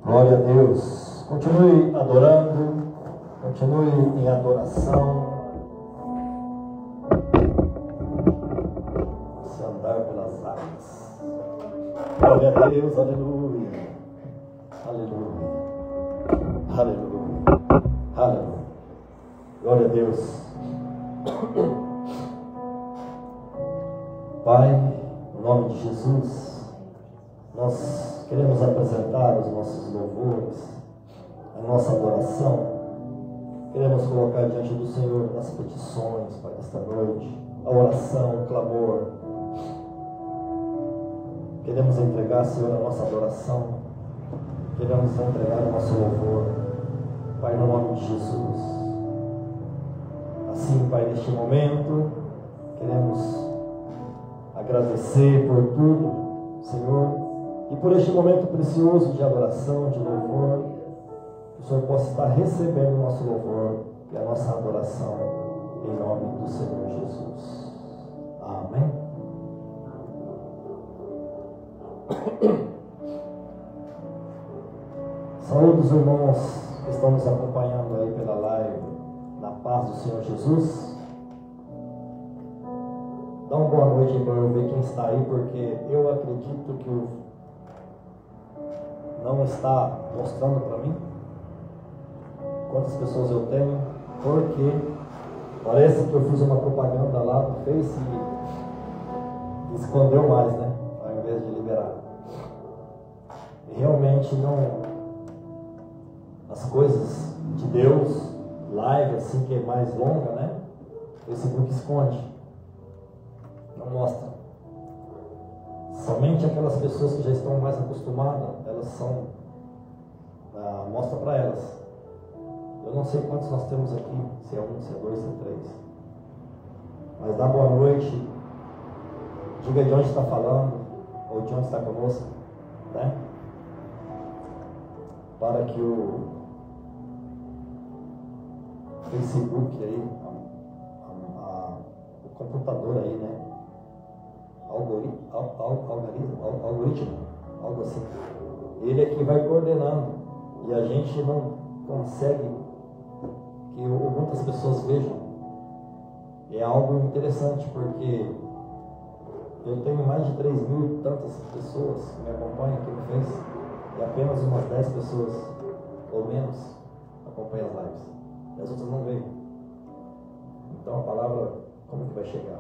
Glória a Deus. Continue adorando, continue em adoração. Se andar pelas águas. Glória a Deus, aleluia. Aleluia. Aleluia. Aleluia. Glória a Deus. Pai, no nome de Jesus, nós queremos apresentar os nossos louvores, a nossa adoração. Queremos colocar diante do Senhor as petições, Pai, nesta noite, a oração, o clamor. Queremos entregar, Senhor, a nossa adoração. Queremos entregar o nosso louvor, Pai, no nome de Jesus. Assim, Pai, neste momento, queremos agradecer por tudo, Senhor, e por este momento precioso de adoração, de louvor, que o Senhor possa estar recebendo o nosso louvor e a nossa adoração, em nome do Senhor Jesus. Amém. Saúde os irmãos que estão nos acompanhando aí pela live, na paz do Senhor Jesus. Dá uma boa noite para eu ver quem está aí, porque eu acredito que não está mostrando para mim quantas pessoas eu tenho, porque parece que eu fiz uma propaganda lá no Face e escondeu mais, né? Ao invés de liberar. E realmente não. As coisas de Deus, live assim que é mais longa, né? O Facebook esconde. Não mostra. Somente aquelas pessoas que já estão mais acostumadas, elas são, mostra para elas. Eu não sei quantos nós temos aqui, se é um, se é dois, se é três. Mas dá boa noite, diga de onde está falando, ou de onde está conosco, né? Para que o Facebook aí, o computador aí, né? Algoritmo, algo assim. Ele é que vai coordenando e a gente não consegue que muitas pessoas vejam. É algo interessante porque eu tenho mais de 3.000 e tantas pessoas que me acompanham aqui no Face e apenas umas 10 pessoas ou menos acompanham as lives e as outras não veem. Então a palavra, como que vai chegar?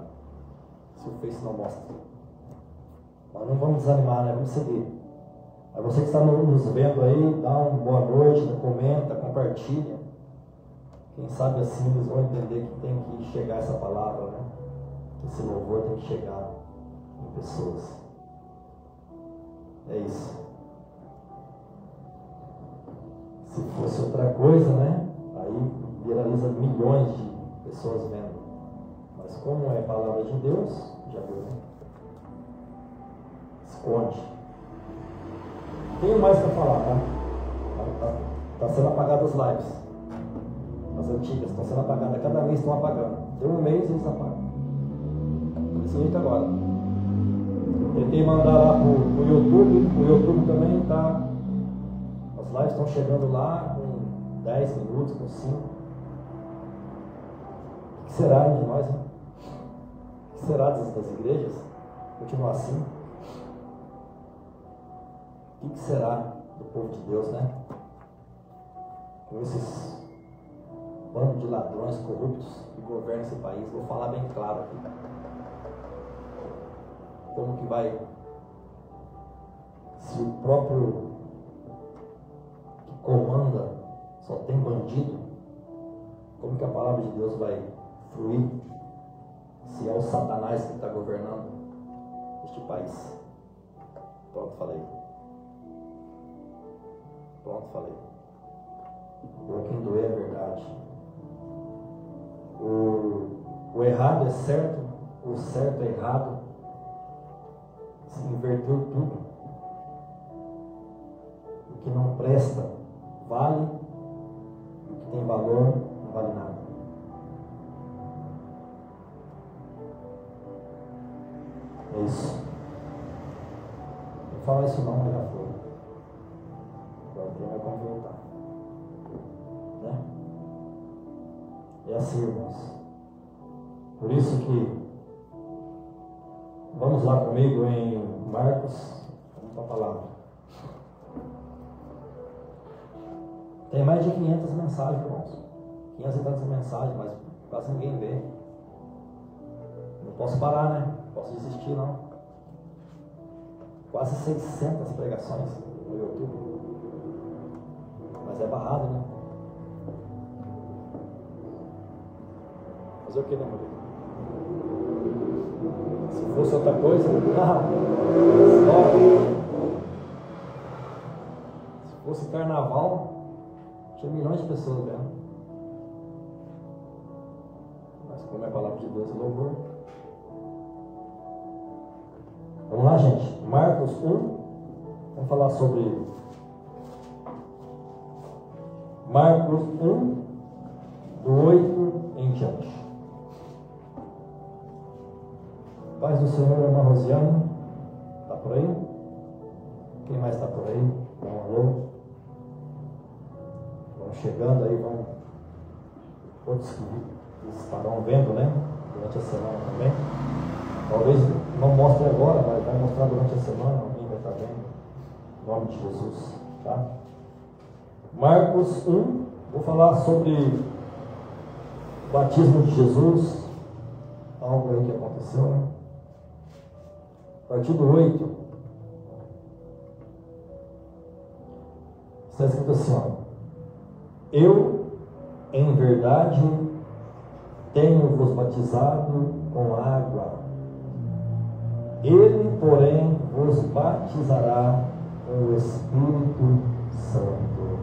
Se o Face não mostra. Mas não vamos desanimar, né? Vamos seguir. Aí você que está nos vendo aí, dá uma boa noite, comenta, compartilha. Quem sabe assim eles vão entender que tem que chegar essa palavra, né? Esse louvor tem que chegar em pessoas. É isso. Se fosse outra coisa, né? Aí viraliza milhões de pessoas vendo. Mas como é a palavra de Deus, já viu, né? Esconde. Tenho mais para falar, tá? Tá sendo apagadas as lives. As antigas estão sendo apagadas. Cada mês estão apagando. Deu um mês e eles apagam. Desse jeito agora. Tentei mandar lá pro YouTube. O YouTube também tá. As lives estão chegando lá com 10 minutos, com 5. O que será de nós, hein? O que será das igrejas? Continuar assim? O que será do povo de Deus, né? Com esses bandos de ladrões corruptos que governam esse país. Vou falar bem claro aqui. Como que vai, se o próprio que comanda só tem bandido, como que a palavra de Deus vai fluir se é o Satanás que está governando este país? Pronto, falei. Pronto, falei. Por quem doer é verdade. O errado é certo, o certo é errado. Se inverteu tudo. O que não presta vale, o que tem valor não vale nada. fala isso não, já foi. Agora tem mais como voltar. Né? É assim, irmãos. Por isso que vamos lá comigo em Marcos, vamos para a palavra. Tem mais de 500 mensagens, irmãos. 500 e tantas mensagens, mas quase ninguém vê. Não posso parar, né? Não posso desistir, não. Quase 600 pregações no YouTube. Mas é barrado, né? Fazer o que, né, Rodrigo? Se fosse outra coisa, se fosse carnaval, tinha milhões de pessoas vendo. Mas como é a palavra de Deus, é louvor. Vamos lá, gente. Marcos 1. Vamos falar sobre Marcos 1, do 8 em diante. Paz do Senhor, irmã Rosiane. Está por aí? Quem mais está por aí? Dá um alô. Vamos chegando aí, vamos. Outros que estarão vendo, né? Durante a semana também. Talvez não mostre agora, mas vai mostrar durante a semana. Alguém vai estar vendo. Em nome de Jesus. Tá? Marcos 1. Vou falar sobre o batismo de Jesus. Algo aí que aconteceu, né? A partir do 8, está escrito assim, ó: eu, em verdade, tenho-vos batizado com água. Ele, porém, vos batizará com o Espírito Santo.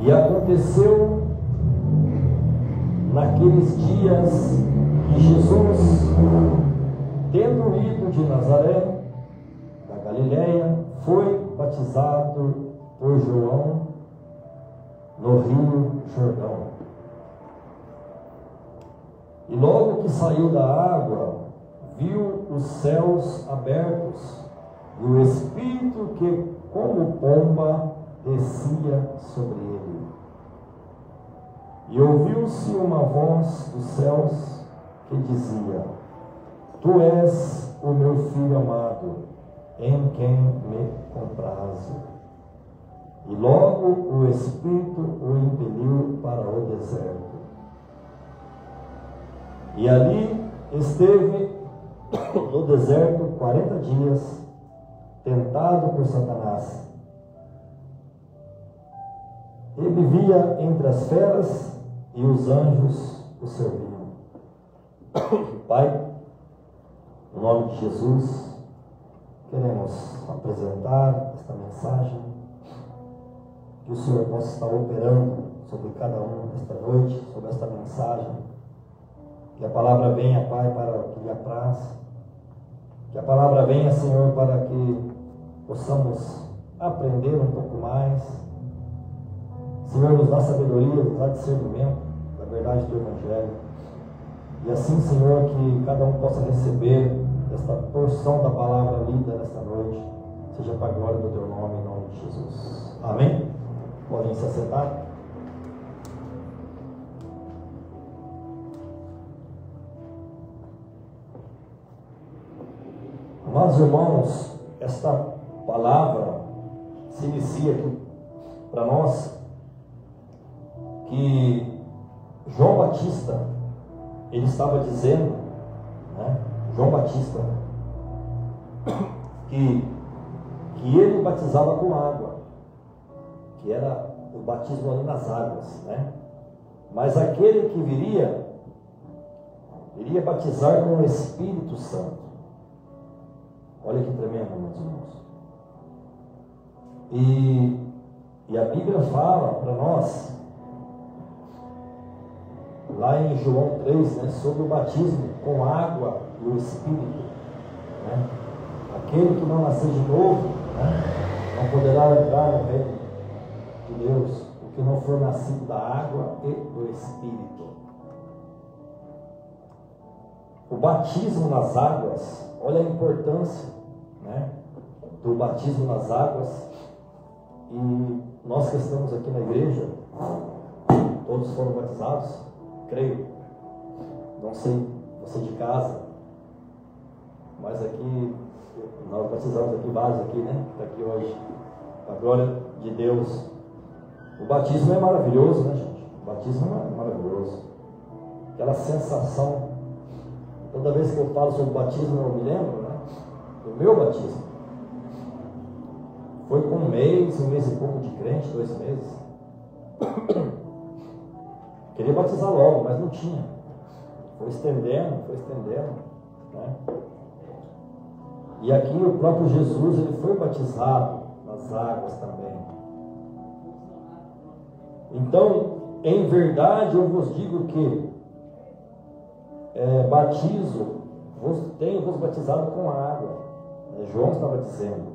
E aconteceu naqueles dias que Jesus, tendo ido de Nazaré, da Galileia, foi batizado por João no rio Jordão. E logo que saiu da água, viu os céus abertos e o Espírito que, como pomba, descia sobre ele. E ouviu-se uma voz dos céus que dizia: Tu és o meu Filho amado, em quem me comprazo. E logo o Espírito o impeliu para o deserto. E ali esteve no deserto 40 dias, tentado por Satanás. E vivia entre as feras, e os anjos o serviam. Pai, em nome de Jesus, queremos apresentar esta mensagem, que o Senhor possa estar operando sobre cada um nesta noite, sobre esta mensagem, que a palavra venha, Pai, para que lhe apraz, que a palavra venha, Senhor, para que possamos aprender um pouco mais. Senhor, nos dá sabedoria, nos dá discernimento da verdade do Evangelho. E assim, Senhor, que cada um possa receber esta porção da palavra lida nesta noite, seja para a glória do Teu nome, em nome de Jesus. Amém? Podem se assentar. Amados irmãos, esta palavra se inicia aqui para nós, que João Batista, ele estava dizendo, né, João Batista, que ele batizava com água, que era o batismo ali nas águas, né? Mas aquele que iria batizar com o Espírito Santo. Olha que tremendo, meus irmãos. E a Bíblia fala para nós, lá em João 3, né, sobre o batismo com água e o Espírito, né? Aquele que não nascer de novo, né, não poderá entrar no reino de Deus, o que não for nascido da água e do Espírito. o batismo nas águas, olha a importância, né, do batismo nas águas. E nós que estamos aqui na igreja, todos foram batizados, creio. Não sei, você de casa, mas aqui, nós batizamos aqui vários aqui, né, que está aqui hoje, a glória de Deus. O batismo é maravilhoso, né, gente? O batismo é maravilhoso. Aquela sensação, toda vez que eu falo sobre o batismo, eu me lembro, né, do meu batismo. Foi com um mês e pouco de crente, 2 meses. Queria batizar logo, mas não tinha. Foi estendendo, né? E aqui o próprio Jesus, ele foi batizado nas águas também. Então, em verdade, eu vos digo que tenho-vos batizado com água. João estava dizendo.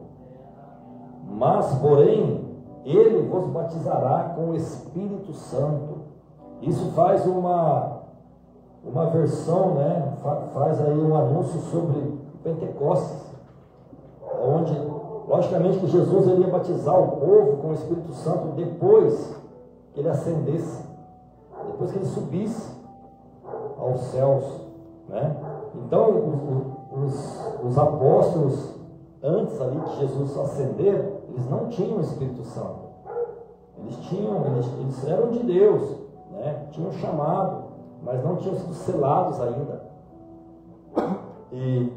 Mas, porém, ele vos batizará com o Espírito Santo. Isso faz uma versão, né? Faz aí um anúncio sobre Pentecostes, onde, logicamente, que Jesus iria batizar o povo com o Espírito Santo depois que ele ascendesse, depois que ele subisse aos céus, né? Então, os apóstolos, antes ali de Jesus ascender, eles não tinham o Espírito Santo. Eles eram de Deus, né? Tinham chamado, mas não tinham sido selados ainda. E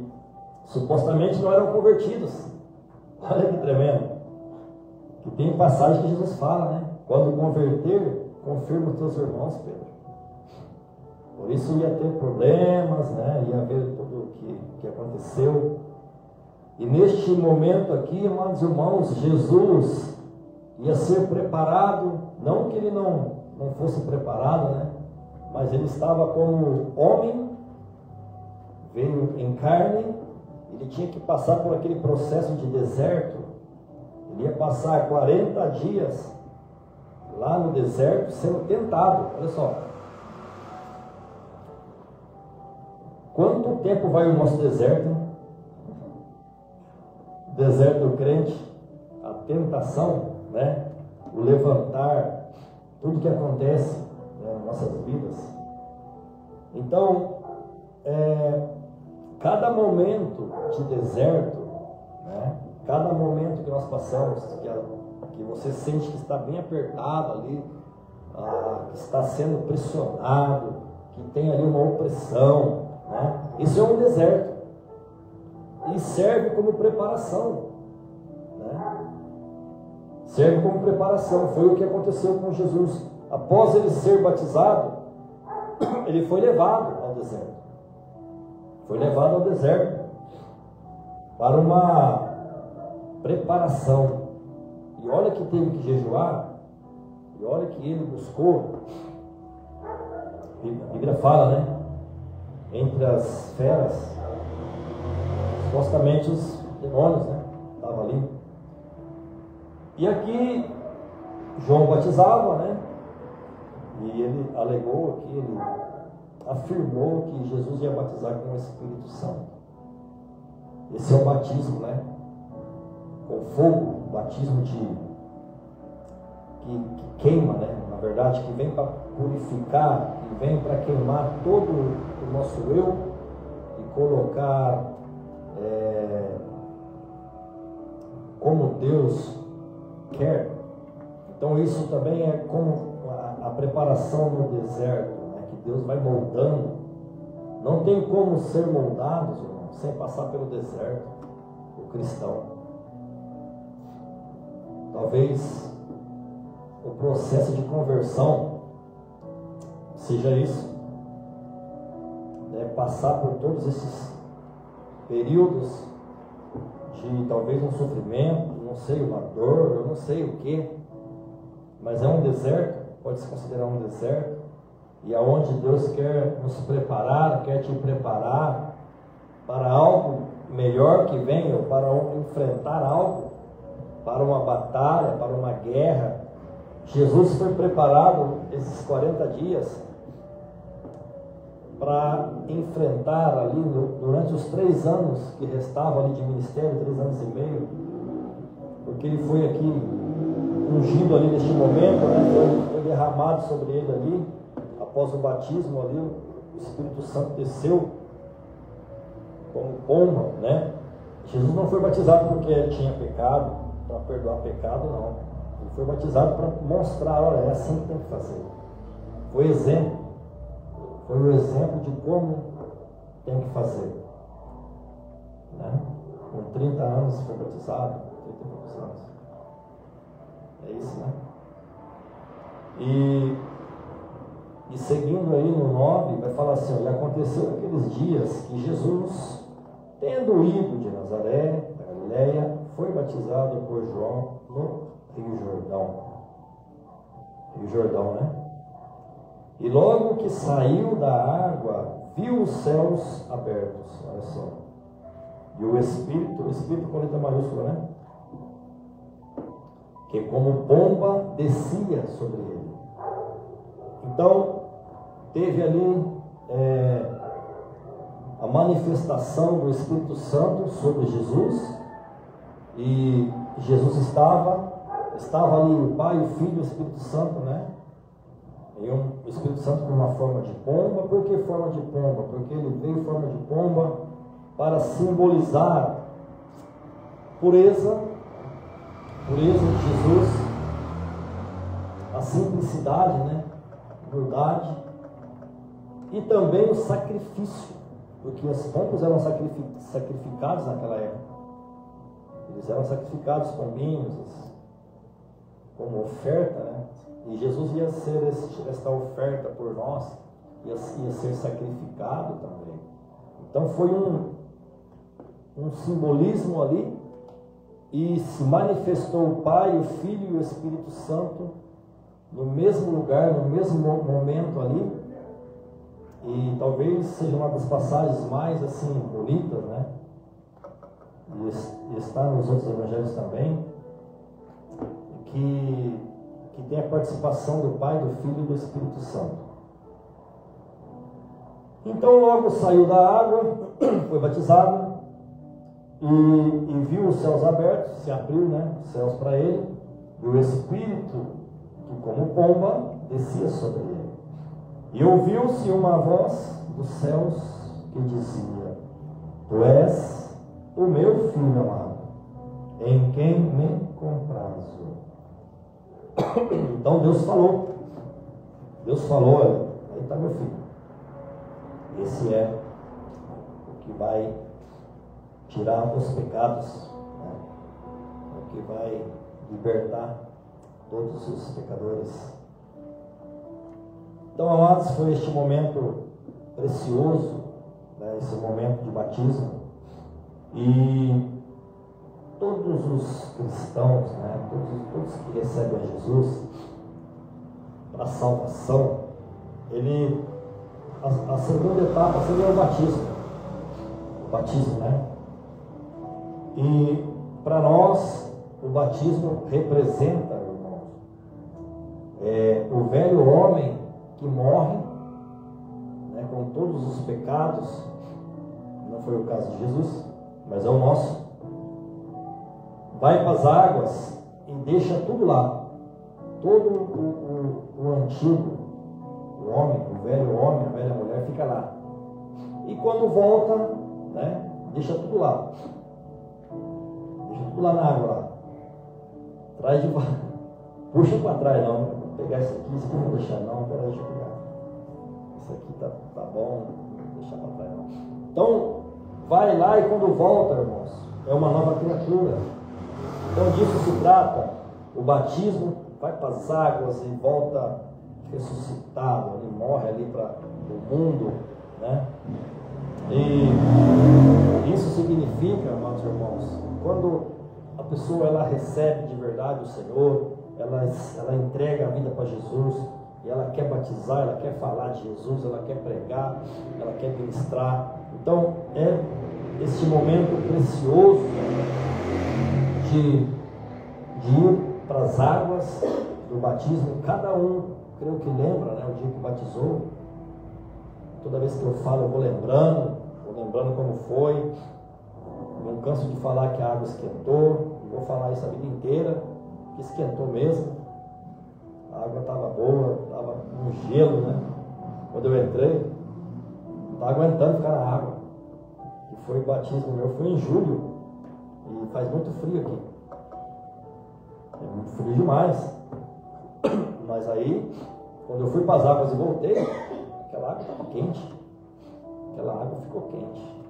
supostamente não eram convertidos. Olha que tremendo. Que tem passagem que Jesus fala, né? Quando converter, confirma os teus irmãos, Pedro. Por isso ia ter problemas, né? Ia ver tudo o que aconteceu. E neste momento aqui, amados irmãos, Jesus ia ser preparado, não que ele não fosse preparado, né? Mas ele estava como homem, veio em carne, ele tinha que passar por aquele processo de deserto. Ele ia passar 40 dias lá no deserto sendo tentado. Olha só. Quanto tempo vai o nosso deserto? O deserto do crente, a tentação, né? O levantar, tudo que acontece, né, nas nossas vidas. Então, cada momento de deserto, né? Cada momento que nós passamos, que você sente que está bem apertado ali, que está sendo pressionado, que tem ali uma opressão, né? Isso é um deserto e serve como preparação, né? Serve como preparação. Foi o que aconteceu com Jesus. Após ele ser batizado, ele foi levado ao deserto. Foi levado ao deserto para uma preparação. E olha que teve que jejuar, e olha que ele buscou. A Bíblia fala, né? Entre as feras, supostamente os demônios, né? Estavam ali. E aqui João batizava, né? E ele alegou aqui, ele afirmou que Jesus ia batizar com o Espírito Santo. Esse é o batismo, né? Com fogo, batismo que queima, né? Na verdade, que vem para purificar, que vem para queimar todo o nosso eu e colocar como Deus quer. Então isso também é como a preparação no deserto, né? Que Deus vai moldando. Não tem como ser moldados, irmão, sem passar pelo deserto, o cristão. Talvez o processo de conversão seja isso, né? Passar por todos esses períodos de talvez um sofrimento, não sei, uma dor, eu não sei o que, mas é um deserto, pode se considerar um deserto, e aonde Deus quer nos preparar, quer te preparar para algo melhor que venha, ou para enfrentar algo, para uma batalha, para uma guerra. Jesus foi preparado esses 40 dias para enfrentar ali, durante os 3 anos que restavam ali de ministério, 3 anos e meio, porque ele foi aqui ungido ali neste momento, né? Foi derramado sobre ele ali, após o batismo ali, o Espírito Santo desceu como pomba, né? Jesus não foi batizado porque ele tinha pecado, para perdoar pecado, não. Ele foi batizado para mostrar, olha, é assim que tem que fazer. Foi exemplo. Foi o exemplo de como tem que fazer. Né? Com 30 anos foi batizado, 30 e poucos anos. É isso, né? E seguindo aí no 9, vai falar assim, ó, e aconteceu naqueles dias que Jesus, tendo ido de Nazaré, da Galileia, foi batizado por João no Rio Jordão. Rio Jordão, né? E logo que saiu da água, viu os céus abertos. Olha só. E o Espírito com letra maiúscula, né? Que como pomba descia sobre ele. Então, teve ali a manifestação do Espírito Santo sobre Jesus. E Jesus estava ali o Pai, o Filho e o Espírito Santo, né? E o Espírito Santo com uma forma de pomba. Por que forma de pomba? Porque ele veio em forma de pomba para simbolizar pureza de Jesus, a simplicidade, né? Verdade, e também o sacrifício, porque os pombos eram sacrificados naquela época. Eles eram sacrificados, pombinhos, como oferta, né? E Jesus ia ser esta oferta por nós, ia ser sacrificado também. Então foi um simbolismo ali, e se manifestou o Pai, o Filho e o Espírito Santo no mesmo lugar, no mesmo momento ali. E talvez seja uma das passagens mais assim bonitas, né? E está nos outros evangelhos também, que tem a participação do Pai, do Filho e do Espírito Santo. Então logo saiu da água, foi batizado e viu os céus abertos, se abriu, né, os céus para ele, e o Espírito, que como pomba, descia sobre ele. E ouviu-se uma voz dos céus que dizia: Tu és o meu Filho amado, em quem me comprazo. Então Deus falou, olha, aí está meu filho. Esse é o que vai tirar os pecados, né? O que vai libertar todos os pecadores. Então, amados, foi este momento precioso, né? Esse momento de batismo. E todos os cristãos, né? todos que recebem a Jesus para a salvação, a segunda etapa seria o batismo. O batismo, né? E para nós, o batismo representa, irmãos, o velho homem que morre, né, com todos os pecados. Não foi o caso de Jesus, mas é o nosso. Vai para as águas e deixa tudo lá. Todo o antigo, o homem, o velho homem, a velha mulher fica lá. E quando volta, né, deixa tudo lá. Deixa tudo lá na água lá. Traz de volta. Puxa para trás, não. Vou pegar isso aqui, isso aqui não vou deixar não. Peraí, deixa eu pegar. Isso aqui tá bom, não vou deixar para trás não. Então, vai lá e quando volta, irmãos, é uma nova criatura. Então disso se trata. O batismo vai para as águas e volta ressuscitado, ele morre ali para o mundo, né? E isso significa, amados irmãos, quando a pessoa ela recebe de verdade o Senhor, ela entrega a vida para Jesus, e ela quer batizar, ela quer falar de Jesus, ela quer pregar, ela quer ministrar. Então é este momento precioso de ir para as águas do batismo. Cada um, creio que lembra, né, o dia que batizou, Toda vez que eu falo, eu vou lembrando como foi. Não canso de falar que a água esquentou, vou falar isso a vida inteira, que esquentou mesmo. A água estava boa, estava um gelo, né? Quando eu entrei, não estava aguentando ficar na água. E foi o batismo meu, foi em julho, e faz muito frio aqui. É muito frio demais. Mas aí, quando eu fui para as águas e voltei, aquela água estava quente. Aquela água ficou quente.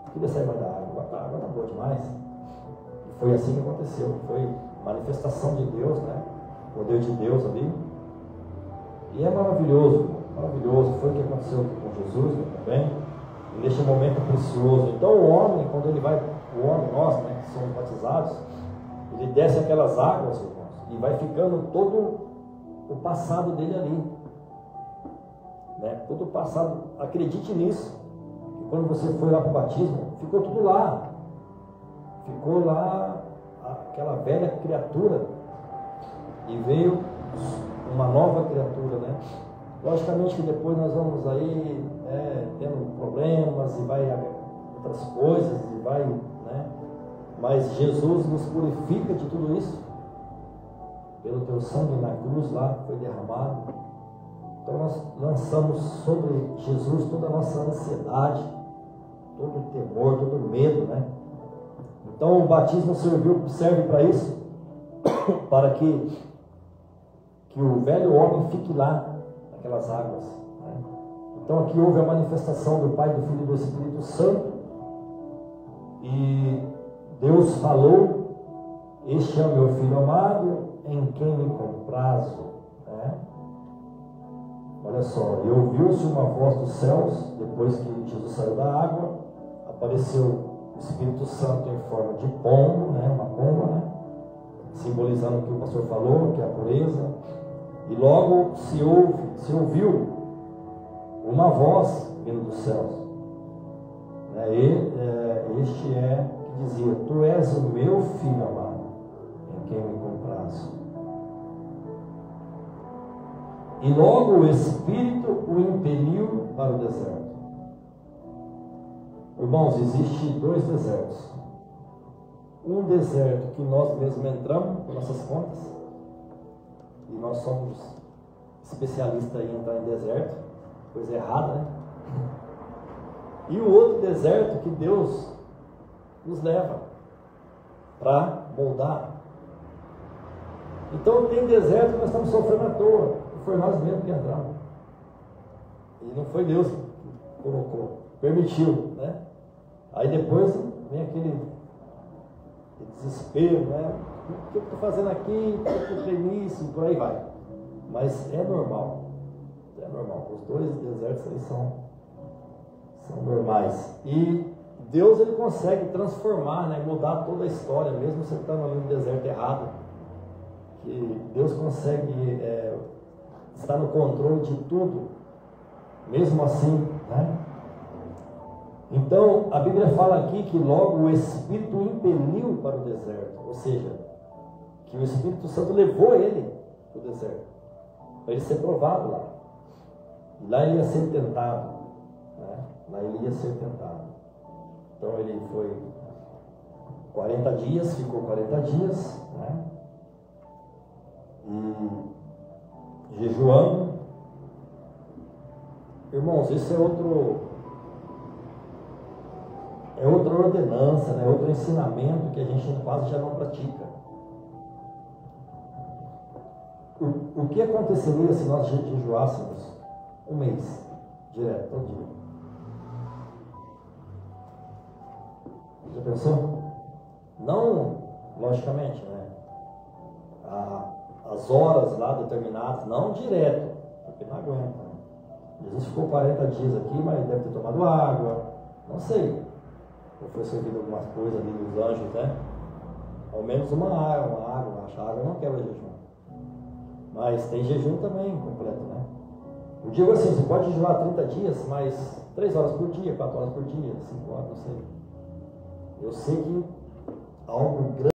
Eu queria sair mais da água, a água está boa demais. E foi assim que aconteceu. Foi manifestação de Deus, né? O poder de Deus ali. E é maravilhoso, maravilhoso. Foi o que aconteceu aqui com Jesus, né, também. E neste momento precioso. Então o homem, quando ele vai, nós, né, que somos batizados, ele desce aquelas águas, irmãos, e vai ficando todo o passado dele ali, né? Todo o passado, acredite nisso, que quando você foi lá para o batismo, ficou tudo lá, ficou lá aquela velha criatura, e veio uma nova criatura, né? Logicamente que depois nós vamos aí, tendo problemas, e vai outras coisas, e vai, né? Mas Jesus nos purifica de tudo isso, pelo teu sangue na cruz lá, que foi derramado. Então nós lançamos sobre Jesus toda a nossa ansiedade, todo o temor, todo o medo, né? Então o batismo serve para isso, para que o velho homem fique lá, naquelas águas, né? Então aqui houve a manifestação do Pai, do Filho e do Espírito Santo, e Deus falou: este é o meu Filho amado, em quem me comprazo, né? Olha só, e ouviu-se uma voz dos céus, depois que Jesus saiu da água, apareceu o Espírito Santo em forma de pombo, né? Uma pomba, né? Simbolizando o que o pastor falou, que é a pureza. E logo se ouviu uma voz vindo dos céus, né? Este é que dizia: tu és o meu Filho amado, em quem me comprazo. E logo o Espírito o impeliu para o deserto. Irmãos, existem dois desertos. Um deserto que nós mesmos entramos com nossas contas, e nós somos especialistas em entrar em deserto, coisa errada, né? E o outro deserto que Deus nos leva para moldar. Então tem deserto que nós estamos sofrendo à toa, e foi nós mesmos que entramos. E não foi Deus que colocou, permitiu, né? Aí depois vem aquele desespero, né? O que eu estou fazendo aqui? Por que eu entrei nisso? Por aí vai. Mas é normal. É normal. Os dois desertos eles são normais. E Deus ele consegue transformar, né? Mudar toda a história, mesmo você estando ali no deserto errado. Que Deus consegue estar no controle de tudo, mesmo assim, né? Então, a Bíblia fala aqui que logo o Espírito impeliu para o deserto, ou seja, que o Espírito Santo levou ele para o deserto, para ele ser provado lá. E lá ele ia ser tentado, né? Lá ele ia ser tentado. Então ele foi 40 dias, ficou 40 dias, né? E jejuando. Irmãos, isso é outra ordenança, né? Outro ensinamento que a gente quase já não pratica. O que aconteceria se nós jejuássemos um mês direto, todo dia? Já pensou? Não, logicamente, né? As horas lá determinadas, não direto, porque não aguenta, né? Jesus ficou 40 dias aqui, mas deve ter tomado água, não sei. Ou foi servido algumas coisas ali dos anjos, né? Ao menos uma água, a água não quebra jejum. Mas tem jejum também completo, né? Eu digo assim, você pode jejuar 30 dias, mas 3 horas por dia, 4 horas por dia, 5 horas, não sei. Eu sei que algo grande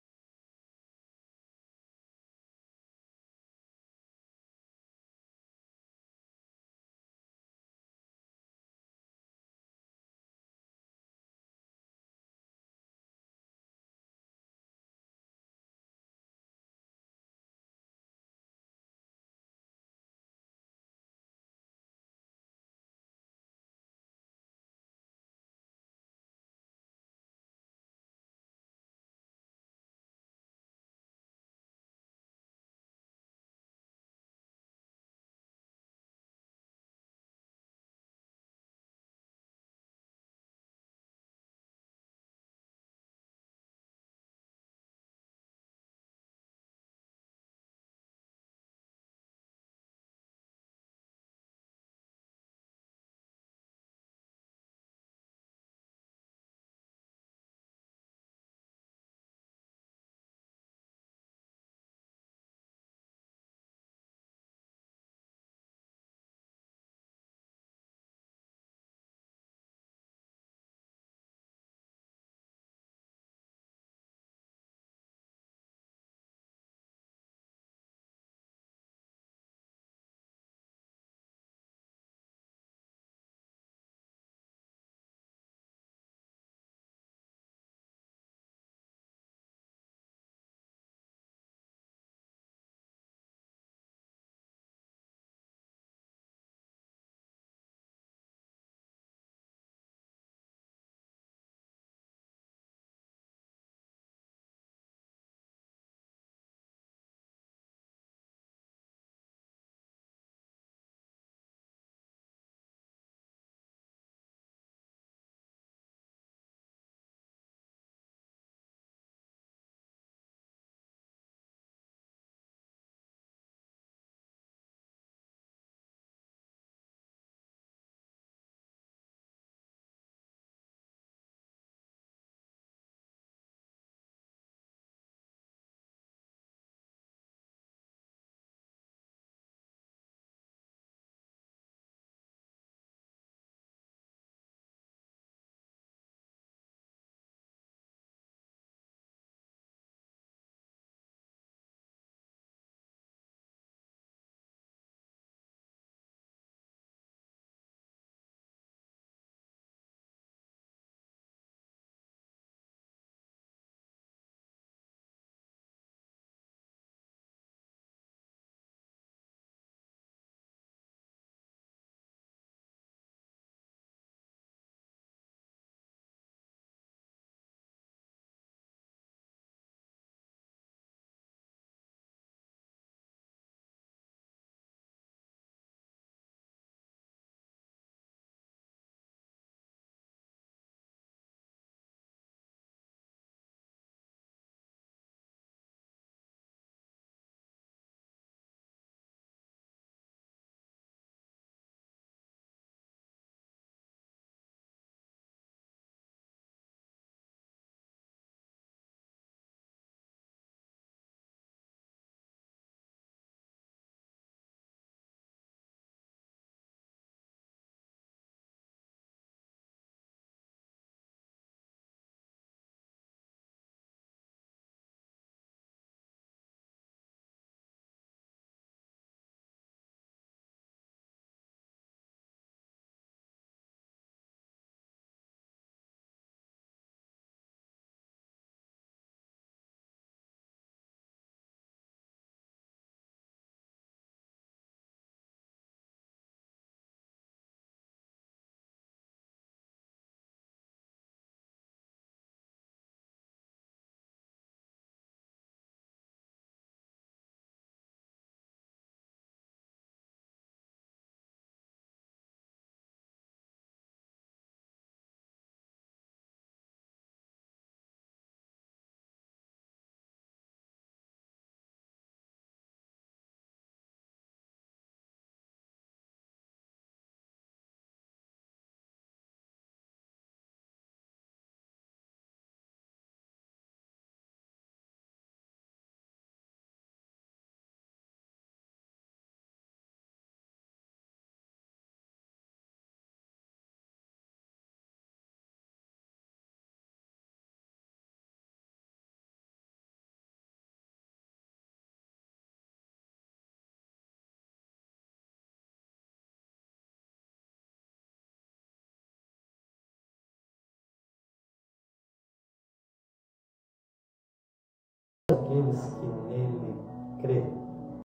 daqueles que nele crê.